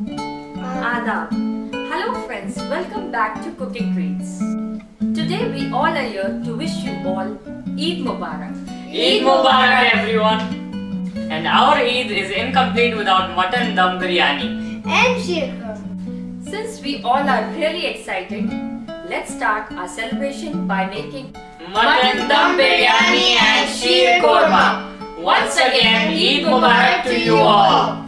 Adab. Hello friends, welcome back to Cooking Treats. Today we all are here to wish you all Eid Mubarak. Eid Mubarak everyone! And our Eid is incomplete without mutton dum biryani. And sheer kurma. Since we all are really excited, let's start our celebration by making Mutton dum biryani and sheer korma. Once again, Eid Mubarak to you all.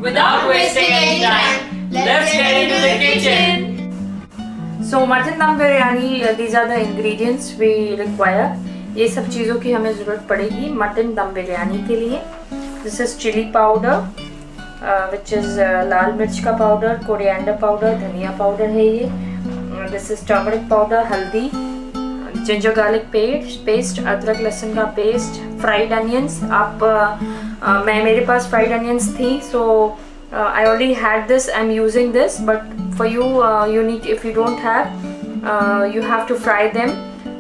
Without wasting any time, let's get into the kitchen. So mutton dum biryani, these are the ingredients we require. ये सब चीज़ों की हमें ज़रूरत पड़ेगी mutton दम बिरयानी के लिए. This is chili powder, which is लाल मिर्च का पाउडर, कोरिएंडर पाउडर, धनिया पाउडर है ये. This is टर्मरिक पाउडर, हल्दी, जिंजर गार्लिक पेस्ट, अदरक लहसुन का पेस्ट, फ्राइड अनियंस. आप मेरे पास फ्राइड अनियंस थी, so I already had this. I'm using this, but for you, you need, if you don't have, you have to fry them.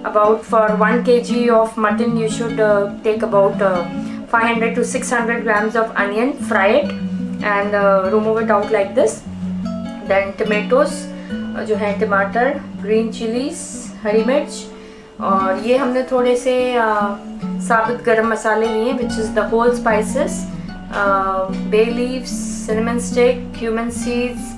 About for 1 kg of mutton, you should take about 500 to 600 grams of onion, fry it and remove it out like this. Then tomatoes, जो है टमाटर, green chilies, हरी मिर्च, और ये हमने थोड़े से साबुत गरम मसाले लिए, which is the whole spices, bay leaves, cinnamon stick, cumin seeds.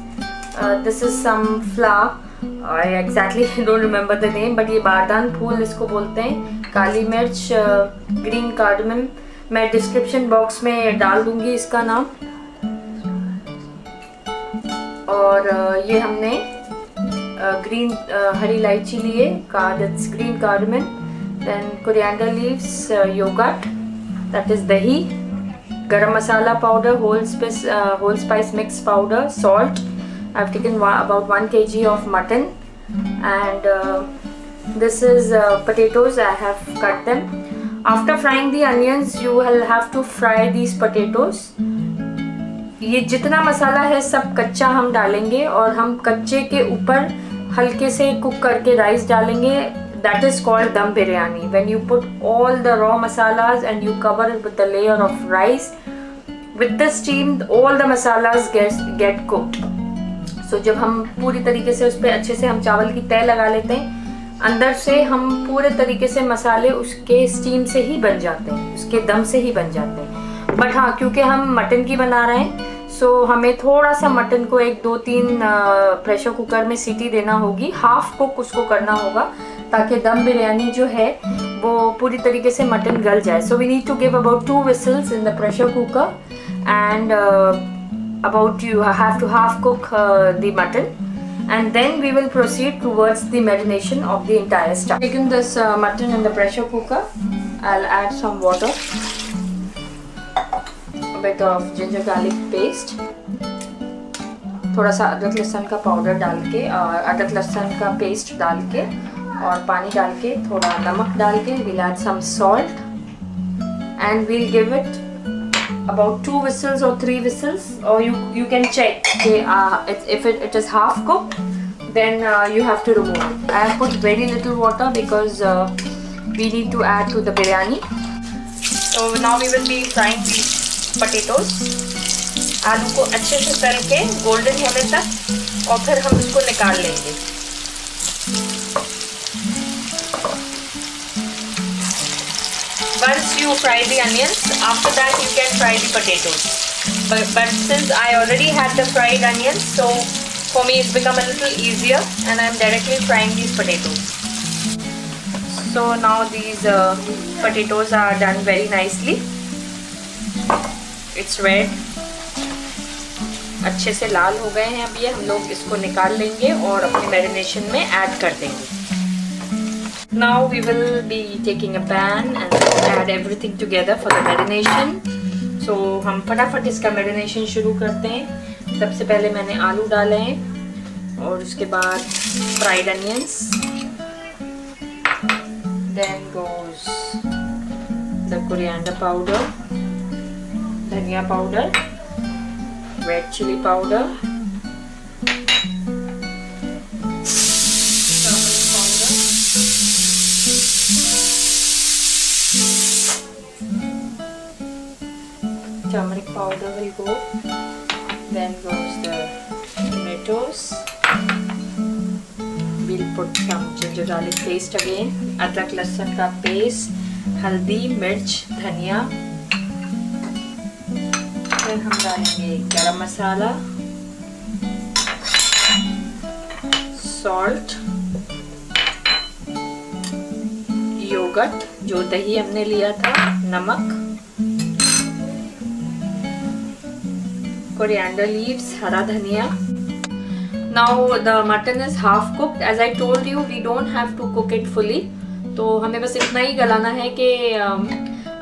This is some flour. I exactly don't remember the name, but ये बारदान फूल इसको बोलते हैं. काली मिर्च, ग्रीन कार्डमम, मैं डिस्क्रिप्शन बॉक्स में डाल दूंगी इसका नाम. और ये हमने ग्रीन हरी इलायची लिए, green cardamom, then coriander leaves, yoghurt, that is दही, garam masala powder, whole spice mix powder, salt. I've taken about 1 kg of mutton, and this is potatoes. I have cut them. After frying the onions, you will have to fry these potatoes. ये जितना मसाला है सब कच्चा हम डालेंगे, और हम कच्चे के ऊपर हल्के से कुक करके राइस डालेंगे. That is called dum biryani. When you put all the raw masalas and you cover it with a layer of rice, with the steam, all the masalas get cooked. तो जब हम पूरी तरीके से उस पर अच्छे से हम चावल की तय लगा लेते हैं, अंदर से हम पूरे तरीके से मसाले उसके स्टीम से ही बन जाते हैं, उसके दम से ही बन जाते हैं. बट हाँ, क्योंकि हम मटन की बना रहे हैं, सो हमें थोड़ा सा मटन को 1-2-3 प्रेशर कुकर में सीटी देना होगी. हाफ कुक उसको करना होगा, ताकि दम बिरयानी जो है वो पूरी तरीके से मटन गल जाए. So we need to give about 2 whistles in the pressure cooker, and you have to half cook the mutton, and then we will proceed towards the marination of the entire stuff. Taken this mutton in the pressure cooker, I'll add some water, a bit of ginger garlic paste, थोड़ा सा अदरक लहसुन का powder डाल के, अदरक लहसुन का पेस्ट डाल के, और पानी डाल के, थोड़ा नमक डाल के, we'll add some salt, and we'll give it about 2 whistles or 3 whistles, or you can check. Okay, if it is half cooked, then you have to remove it. I have put very little water because we need to add to the biryani. So now we will be frying these potatoes. आलू को अच्छे से तल के golden होने तक, और फिर हम इसको निकाल लेंगे. Once you fry the onions, after that you can fry the potatoes. But since I already had the fried onions, so for me it's become a little easier, and I'm directly frying these potatoes. So now these potatoes are done very nicely. It's red. अच्छे से लाल हो गए हैं. अब ये हम लोग इसको निकाल लेंगे और अपने मैरिनेशन में ऐड कर देंगे. Now we will be taking a pan and add everything together for the marination. So हम फटाफट इसका marination शुरू करते हैं. सबसे पहले मैंने आलू डाले हैं, और उसके बाद fried onions. Then goes the coriander powder, धनिया powder, red chili powder, turmeric powder will go, Then goes the tomatoes. We'll put some ginger garlic paste again, अदरक लहसुन का पेस्ट, हल्दी, मिर्च, धनिया. फिर हम डालेंगे गरम मसाला, सॉल्ट, योगर्ट जो दही हमने लिया था, नमक, कोरिएंडर लीव्स, हरा धनिया. Now the mutton is half cooked. As I told you, we don't have to cook it fully. तो हमें बस इतना ही गलाना है कि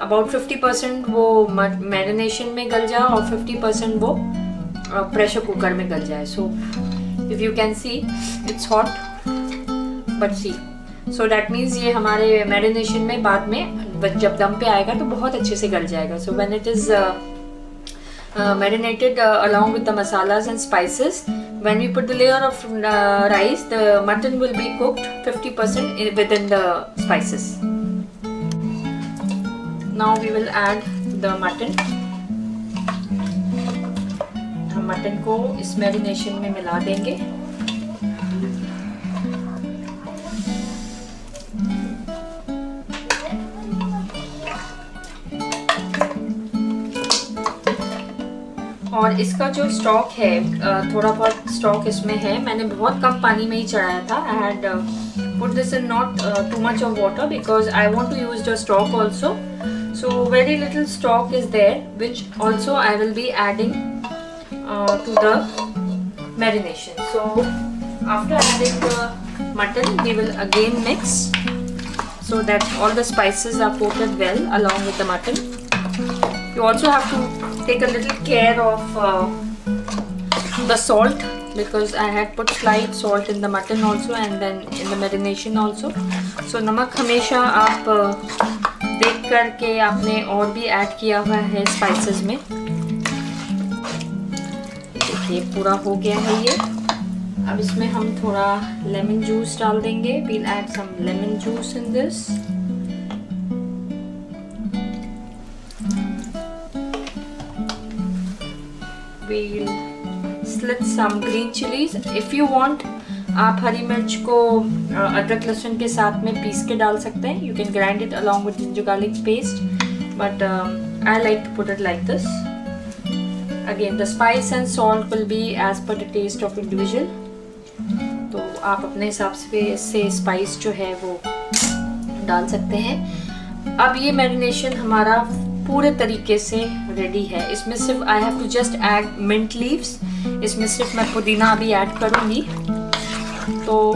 about 50% वो मैरिनेशन में गल जाए और 50% वो प्रेशर कुकर में गल जाए. So if you can see, it's hot, but see. So that means ये हमारे मैरिनेशन में बाद में जब दम पे आएगा तो बहुत अच्छे से गल जाएगा. So when it is marinated along with the masalas and spices, when we put the layer of rice, the mutton will be cooked 50% within the spices. Now we will add the mutton. हम mutton को इस marination में मिला देंगे. और इसका जो stock है, थोड़ा बहुत स्टॉक इसमें है. मैंने बहुत कम पानी में ही चढ़ाया था. I had put this in not too much of water because I want to use the stock also. So very little stock is there which also I will be adding to the marination. So after adding the mutton we will again mix so that all the spices are coated well along with the mutton. You also have to take a little care of the salt because I had put slight salt in the mutton also and then in the marination also. So नमक हमेशा आप देख कर के आपने और भी add किया हुआ है स्पाइसेस में. देखिए पूरा हो गया है ये. अब इसमें हम थोड़ा लेमन जूस डाल देंगे. We'll add some lemon juice in this. We'll slit some green chilies. If you want, आप हरी मिर्च को अदरक लहसुन के साथ में पीस के डाल सकते हैं. You can grind it along with ginger garlic paste, but I like to put it like this. Again, the spice and salt will be as per the taste of individual. तो आप अपने हिसाब से spice जो है वो डाल सकते हैं. अब ये मैरिनेशन हमारा पूरे तरीके से रेडी है. इसमें सिर्फ I have to just add mint leaves. इसमें सिर्फ मैं पुदीना अभी ऐड करूँगी. तो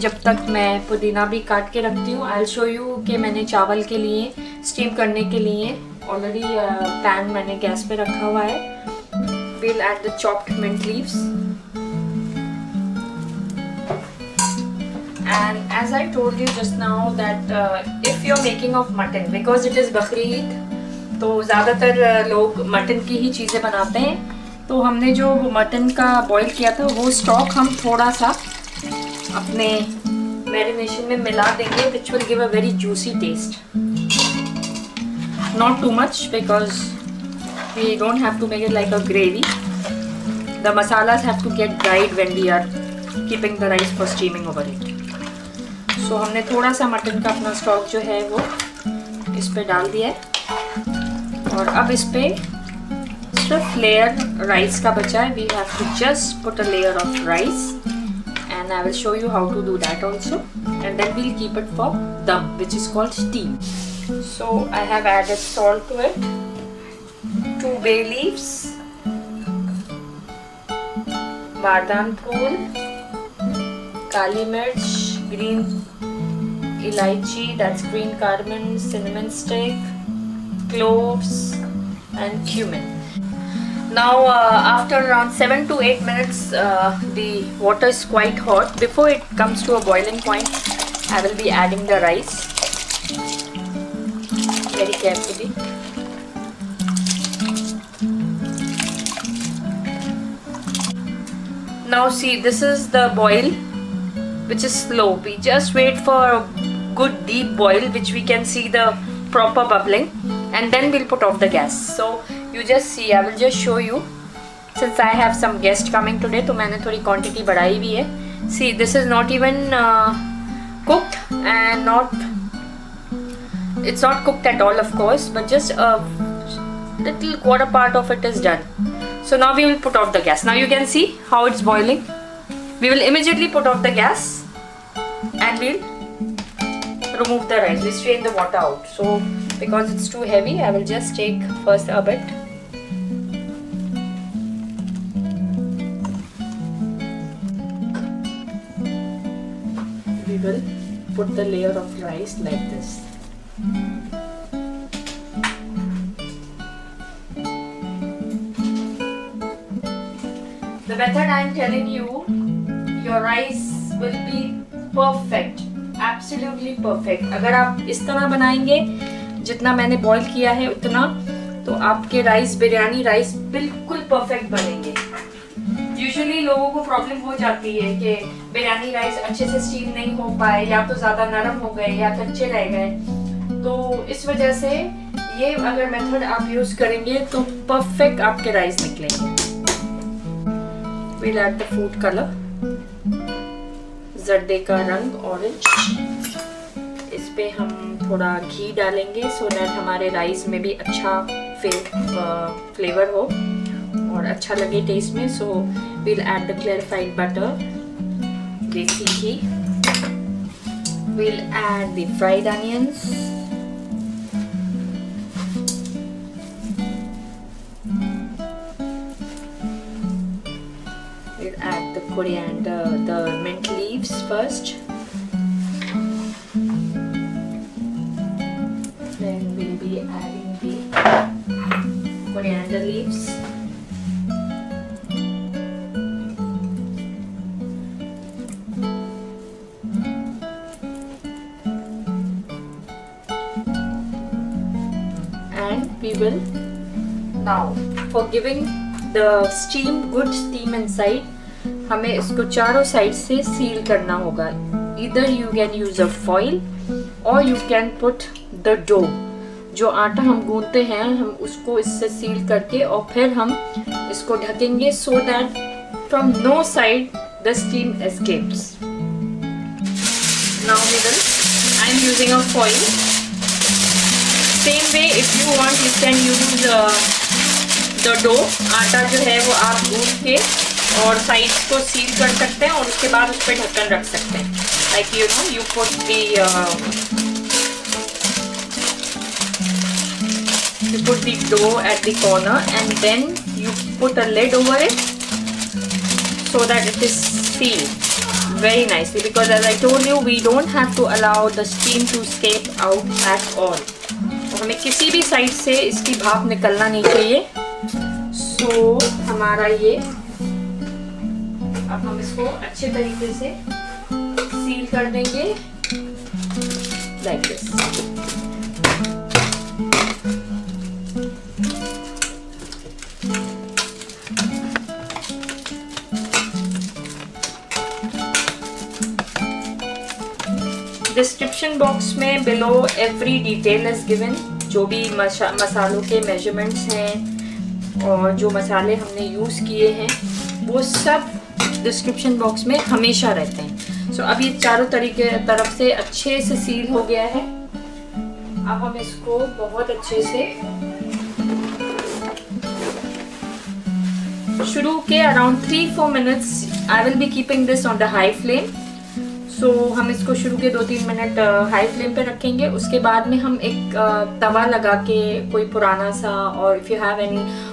जब तक मैं पुदीना भी काट के रखती हूँ, आई विल शो यू कि मैंने चावल के लिए स्टीम करने के लिए ऑलरेडी पैन मैंने गैस पे रखा हुआ है. We'll add the chopped mint leaves. And as I told you just now that if you're making of mutton, because it is Bakrid, तो ज़्यादातर लोग मटन की ही चीज़ें बनाते हैं. तो हमने जो मटन का बॉईल किया था वो स्टॉक हम थोड़ा सा अपने मैरिनेशन में मिला देंगे, which will give a very juicy taste. Not too much because we don't have to make it like a gravy. The masalas have to get dried when we are keeping the rice for steaming over it. तो हमने थोड़ा सा mutton का अपना stock जो है वो इस पे डाल दिया है. और अब इस पे सिर्फ लेयर राइस का बचा है. We have to just put a layer of rice and I will show you how to do that also. And then we'll keep it for dum which is called steam. So I have added salt to it, 2 bay leaves, बादाम फूल, काली मिर्च, green elaichi, that's green cardamom, cinnamon stick, cloves and cumin. Now after around 7 to 8 minutes the water is quite hot. Before it comes to a boiling point, I will be adding the rice very carefully. Now see, this is the boil which is slow. We just wait for a good deep boil which we can see the proper bubbling and then we'll put off the gas. So you just see, I will just show you. since I have some guest coming today, तो मैंने थोड़ी quantity बढ़ाई भी है. See, this is not even cooked and it's not cooked at all, of course, but just a little quarter part of it is done. So now we will put off the gas. Now you can see how it's boiling. We will immediately put off the gas and we'll remove the rice. We strain the water out. So because it's too heavy, I will just take first a bit. We will put the layer of rice like this. The method I am telling you, your rice will be perfect, absolutely perfect. अगर आप इस तरह बनाएंगे, जितना मैंने boil किया है उतना, तो आपके राइस, बिरयानी राइस बिल्कुल परफेक्ट बनेंगे. यूजुअली लोगों को प्रॉब्लम हो जाती है कि बिरयानी राइस अच्छे से स्टीम नहीं हो पाए, या तो ज़्यादा नरम हो गए या कच्चे रह गए. तो इस वजह से ये अगर मेथड आप यूज़ करेंगे तो परफेक्ट आपके राइस निकलेंगे. We'll add the food color, जर्दे का रंग ऑरेंज. इस पे हम थोड़ा घी डालेंगे so that हमारे राइस में भी अच्छा फ्लेवर हो और अच्छा लगे टेस्ट में. So we'll add the clarified butter, देसी घी. We'll add the fried onions. We'll add the coriander, the mint leaves first. Then we'll be adding the coriander leaves. And we will now, for giving the steam, good steam inside, हमें इसको चारों side से seal करना होगा. Either you can use a foil or you can put the dough. जो आटा हम गूंथते हैं हम उसको इससे सील करके और फिर हम इसको ढकेंगे so that from no side the steam escapes. Now I am using a foil. Same way if you want you can use the dough. आटा जो है वो आप गूंथ के और साइड्स को सील कर सकते हैं और उसके बाद उस पर ढक्कन रख सकते हैं. Like you put the dough at the corner and then you put a lid over it so that it is sealed very nicely, because as I told you we don't have to allow the steam to escape out at all. हमें किसी भी side से इसकी भाप निकलना नहीं चाहिए. सो हमारा ये अब हम इसको अच्छे तरीके से सील कर देंगे लाइक दिस. डिस्क्रिप्शन बॉक्स में below every detail is given. जो भी मसालों के मेजरमेंट्स हैं और जो मसाले हमने यूज़ किए हैं वो सब डिस्क्रिप्शन बॉक्स में हमेशा रहते हैं. सो अब ये चारों तरफ से अच्छे से सील हो गया है. अब हम इसको बहुत अच्छे से शुरू के around 3-4 minutes I will be keeping this on the high flame. So हम इसको शुरू के 2-3 मिनट हाई फ्लेम पे रखेंगे. उसके बाद में हम एक तवा लगा के कोई पुराना सा, और if you have any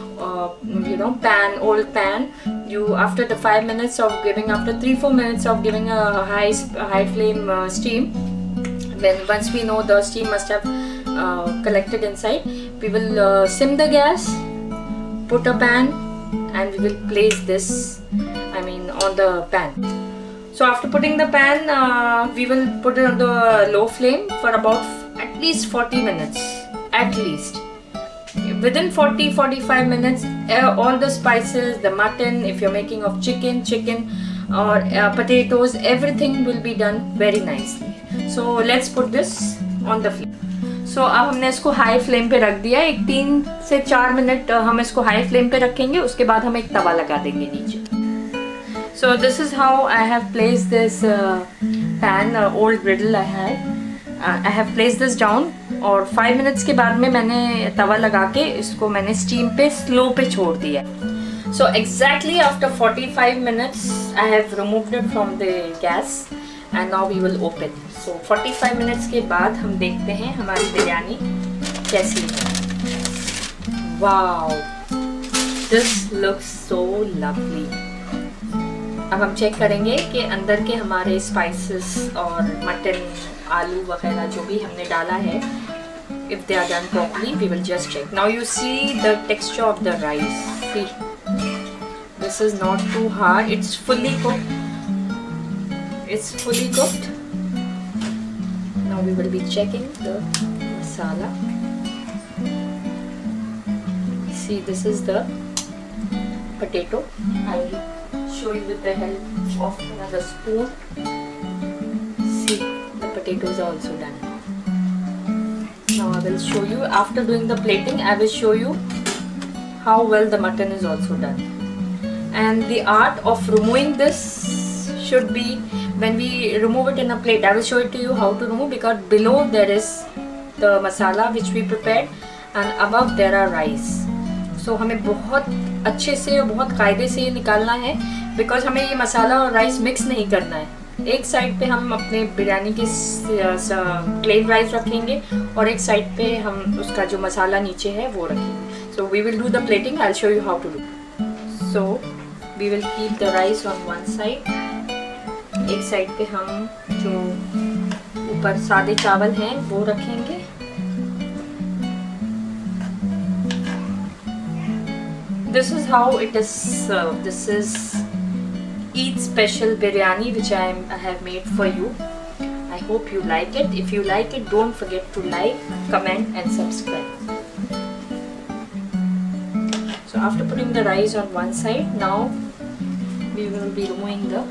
old pan, you after the 5 minutes of giving, after 3-4 minutes of giving a high flame steam, then once we know the steam must have collected inside, we will sim the gas, put a pan and we will place this on the pan. So after putting the pan, we will put it on the low flame for about at least 40 minutes at least. Within 40-45 minutes, all the spices, the mutton, if you're making of chicken or potatoes, everything will be done very nicely. So let's put this on the flame. सो अब हमने इसको high flame पे रख दिया। एक 3 से 4 minute हम इसको हाई फ्लेम पे रखेंगे, उसके बाद हम एक तवा लगा देंगे नीचे। सो this is how I have placed this pan, old ग्रिडल I have placed this down. और 5 मिनट्स के बाद में मैंने तवा लगा के इसको मैंने स्टीम पे स्लो पे छोड़ दिया। So exactly after 45 minutes I have removed it from the gas and now we will open. So 45 minutes के बाद हम देखते हैं हमारी बिरयानी कैसी है। Wow, this looks so lovely. अब हम चेक करेंगे कि अंदर के हमारे स्पाइसेस और मटन, आलू वगैरह जो भी हमने डाला है, if they are done properly, we will just check. Now you see the texture of the rice. See, this is not too hard. It's fully cooked. It's fully cooked. Now we will be checking the masala. See, this is the potato. I will show you with the help of another spoon. See, the potatoes are also done. Now I will show you, after doing the plating, I will show you how well the mutton is also done. And the art of removing this should be, when we remove it in a plate, I will show it to you how to remove, because below there is the masala which we prepared and above there are rice. So हमें बहुत अच्छे से और बहुत कायदे से ये निकालना है, because हमें ये मसाला और राइस मिक्स नहीं करना है। एक साइड पे हम अपने बिरयानी की प्लेन राइस रखेंगे और एक साइड पे हम उसका जो मसाला नीचे है वो रखेंगे। So we will do the plating, I will show you how to do. So we will keep the rice on one side. एक साइड पे हम जो ऊपर सादे चावल हैं वो रखेंगे। This is how it is served. This is Eid special biryani which I have made for you. I hope you like it. If you like it, don't forget to like, comment and subscribe. So after putting the rice on one side, now we will be removing the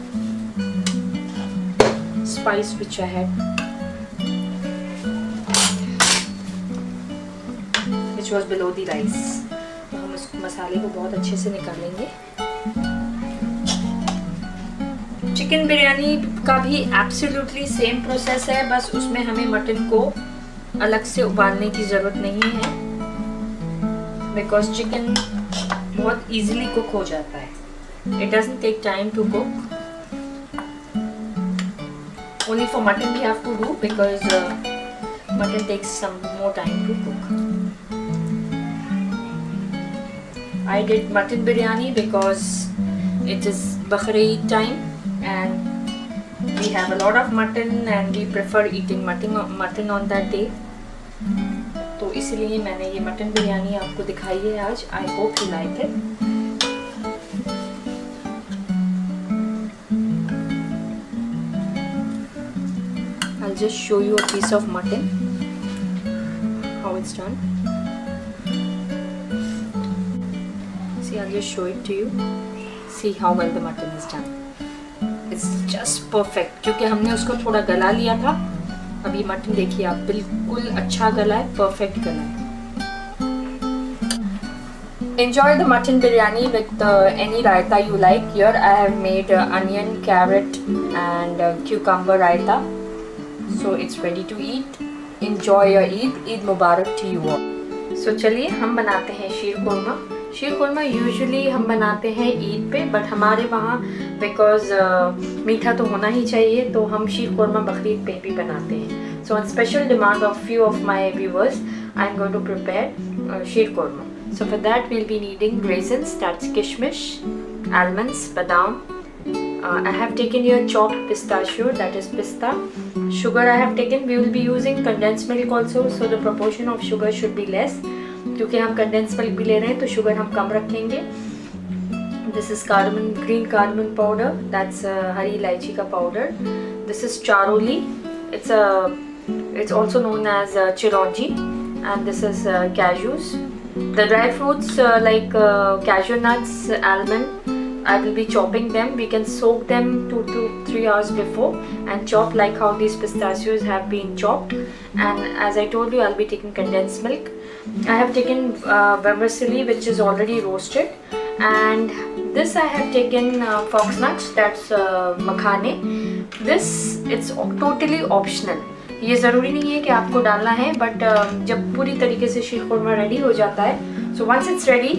spice which I had, which was below the rice. तो हम इस मसाले को बहुत अच्छे से निकालेंगे। Chicken biryani का भी एब्सोल्युटली सेम प्रोसेस है, बस उसमें हमें मटन को अलग से उबालने की ज़रूरत नहीं है, बिकॉज चिकन बहुत इजीली कुक हो जाता है। It doesn't take time to cook. Only for mutton we have to do, because mutton takes some more time to cook. I did mutton biryani because it is Bakrid time and we have a lot of mutton and we prefer eating mutton on that day. तो इसलिए मैंने ये mutton biryani आपको दिखाई है आज। I hope you like it. I'll just show you a piece of mutton, how it's done. See, I'll just show it to you. See how well the mutton is done. It's just perfect, क्योंकि हमने उसको थोड़ा गला लिया था। अभी mutton देखिए आप, बिल्कुल अच्छा गला है, परफेक्ट गला है। Enjoy the mutton biryani with any raita you like. Here I have made onion, carrot and cucumber raita. So it's ready to eat. Enjoy your Eid. Eid Mubarak to you all. So चलिए हम बनाते हैं शीर कोरमा। शीर korma usually हम बनाते हैं ईद पे, but हमारे वहाँ बिकॉज मीठा तो होना ही चाहिए, तो हम शीर कोरमा बकरीद पे भी बनाते हैं। So on special demand of few of my viewers, I am going to prepare sheer korma. So for that we'll be needing raisins, that's kishmish, almonds, badam. I have taken here chopped pistachio, that is pista. Sugar I have taken. We will be using condensed milk also, so the proportion of sugar should be less. क्योंकि हम condensed milk भी ले रहे हैं तो sugar हम कम रखेंगे. This is cardamom, green cardamom powder. That's हरी इलायची का powder. This is charoli. It's also known as chironji, and this is cashews. The dry fruits like cashew nuts, almond, I will be chopping them. We can soak them 2 to 3 hours before and chop like how these pistachios have been chopped. And as I told you, I'll be taking condensed milk. I have taken vermicelli, which is already roasted, and this I have taken fox nuts, that's makhane. This it's totally optional. ये ज़रूरी नहीं है कि आपको डालना है, but जब पूरी तरीके से शीर खुरमा रेडी हो जाता है, so once it's ready,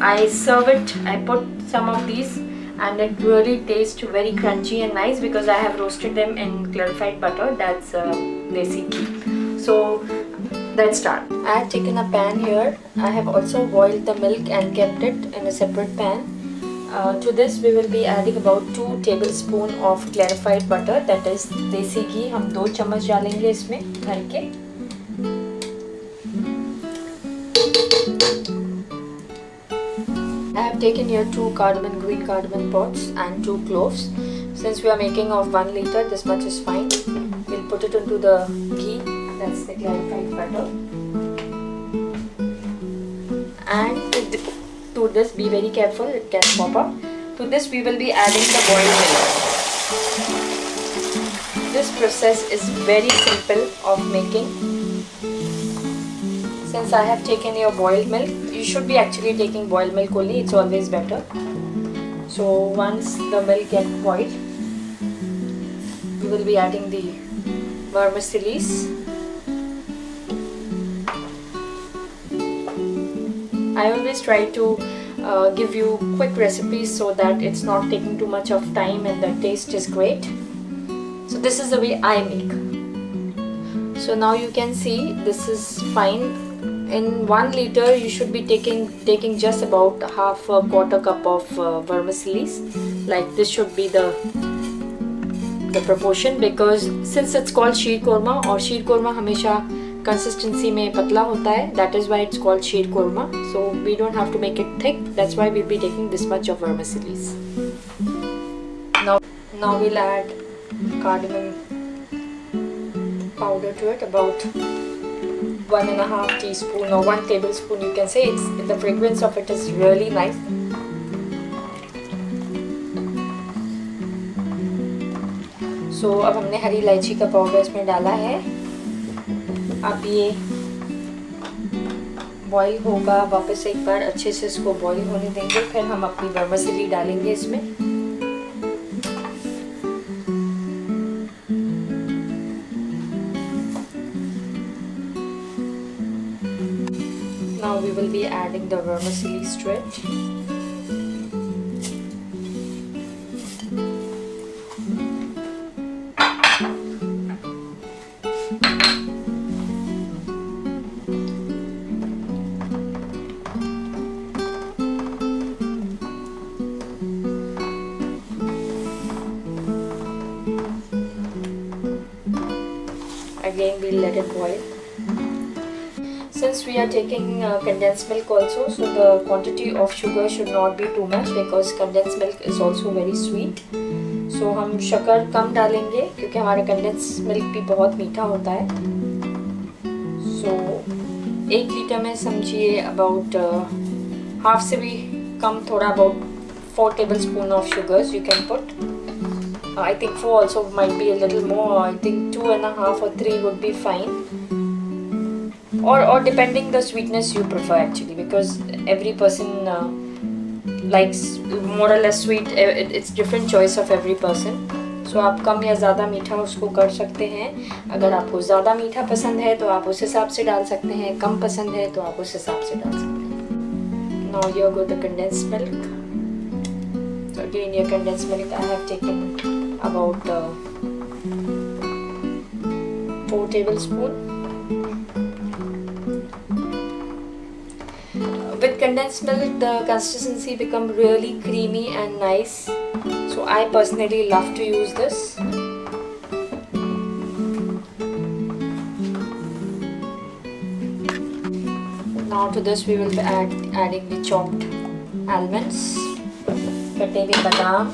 I serve it. I put some of these, and it really tastes very crunchy and nice because I have roasted them in clarified butter. That's desi ghee. So let's start. I have taken a pan here. I have also boiled the milk and kept it in a separate pan. To this we will be adding about 2 tablespoons of clarified butter, that is desi ghee. हम 2 चम्मच डालेंगे इसमें भर के. I have taken here 2 green cardamom pods and 2 cloves. Since we are making of 1 liter, this much is fine. We'll put it into the ghee, that's the clarified butter. And to this, be very careful, it can pop up. To this we will be adding the boiled milk. This process is very simple of making. Since I have taken your boiled milk, you should be actually taking boiled milk only, it's always better. So once the milk gets boiled, we will be adding the vermicelli. I always try to give you quick recipes so that it's not taking too much of time and the taste is great. So this is the way I make. So now you can see this is fine. In 1 liter you should be taking just about half a quarter cup of vermicelli. Like this should be the proportion, because since it's called शीर कोरमा और शीर कोरमा हमेशा consistency में पतला होता है, that is why it's called Ksheer korma. So we don't have to make it thick, that's why we'll be taking this much of vermicelli. Now we'll add cardamom powder to it, about 1.5 teaspoon or 1 tablespoon you can say. The fragrance of it is really nice. So अब हमने हरी इलायची का powder इसमें डाला है. अब ये boil होगा, वापस एक बार अच्छे से इसको बॉईल होने देंगे, फिर हम अपनी वर्मिसेली डालेंगे इसमें. Now we will be adding the vermicelli straight. Again we'll let it boil. Since we are taking condensed milk also, so the quantity of sugar should not be too much because condensed milk is also very sweet. So हम शक्कर कम डालेंगे क्योंकि हमारा condensed milk भी बहुत मीठा होता है. So 1 लीटर में समझिए about half से भी कम, थोड़ा about 4 tablespoons of sugars you can put. I think 4 also might be a little more. I think 2.5 or 3 would be fine. Or depending the sweetness you prefer actually, because every person likes more or less sweet. It's different choice of every person. So आप कम या ज़्यादा मीठा उसको कर सकते हैं. अगर आपको ज़्यादा मीठा पसंद है तो आप उस हिसाब से डाल सकते हैं, कम पसंद है तो आप उस हिसाब से डाल सकते हैं. Now here go the condensed milk. So again your condensed milk I have taken about 4 tablespoons. With condensed milk the consistency become really creamy and nice, so I personally love to use this. Now to this we will be adding the chopped almonds, कटे हुए बादाम,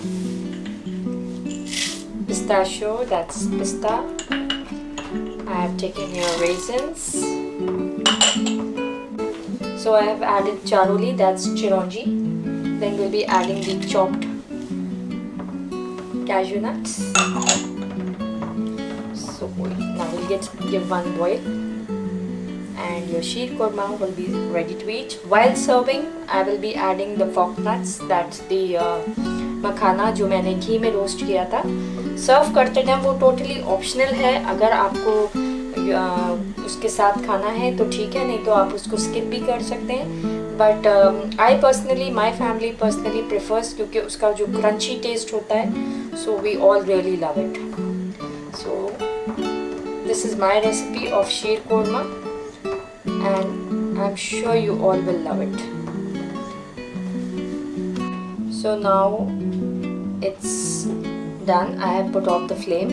pistachio, that's pista. I have taken here raisins. So I have added charoli, that's chironji. Then we'll be adding the chopped cashew nuts. So now we'll give one boil, and your sheer korma will be ready to eat. While serving, I will be adding the fork nuts, that's the मखाना जो मैंने घी में roast किया था. सर्व करते time वो totally optional है. अगर आपको उसके साथ खाना है तो ठीक है, नहीं तो आप उसको स्किप भी कर सकते हैं. But I personally, my family personally prefers, क्योंकि उसका जो क्रंची टेस्ट होता है, so we all really love it. So this is my recipe of sheer korma and I'm sure you all will love it. So now it's done. I have put off the flame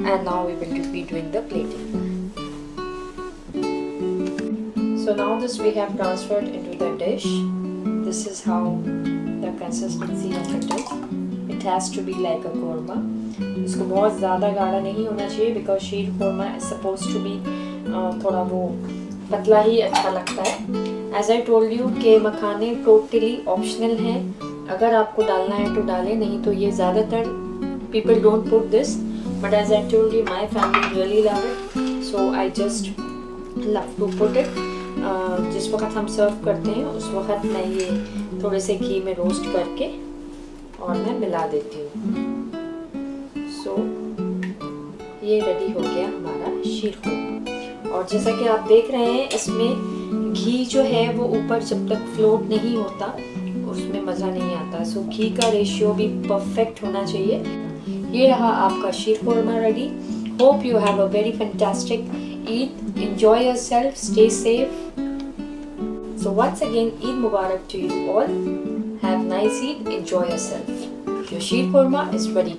and now we will be doing the plating. So now this we have transferred into the dish. This is how the consistency of it is. It has to be like a korma. इसको बहुत ज़्यादा गाढ़ा नहीं होना चाहिए, because sheer korma is suppose to be थोड़ा वो पतला ही अच्छा लगता है. एज आई टोल्ड यू के मखाने टोटली ऑप्शनल हैं. अगर आपको डालना है तो डालें, नहीं तो ये ज़्यादातर people don't put this, but as I told you my family really love it, so I just love to put it. जिस वक्त हम सर्व करते हैं उस वक्त मैं ये थोड़े से घी में रोस्ट करके और मैं मिला देती हूँ. सो ये रेडी हो गया हमारा शीर कोरमा. और जैसा कि आप देख रहे हैं, इसमें घी जो है वो ऊपर जब तक फ्लोट नहीं होता उसमें मज़ा नहीं आता. सो घी का रेशियो भी परफेक्ट होना चाहिए. ये रहा आपका sheer korma ready. Hope you have a very fantastic Eid. Enjoy yourself, stay safe. So once again, Eid Mubarak to you all. Have nice Eid, enjoy yourself. Your sheer korma is ready.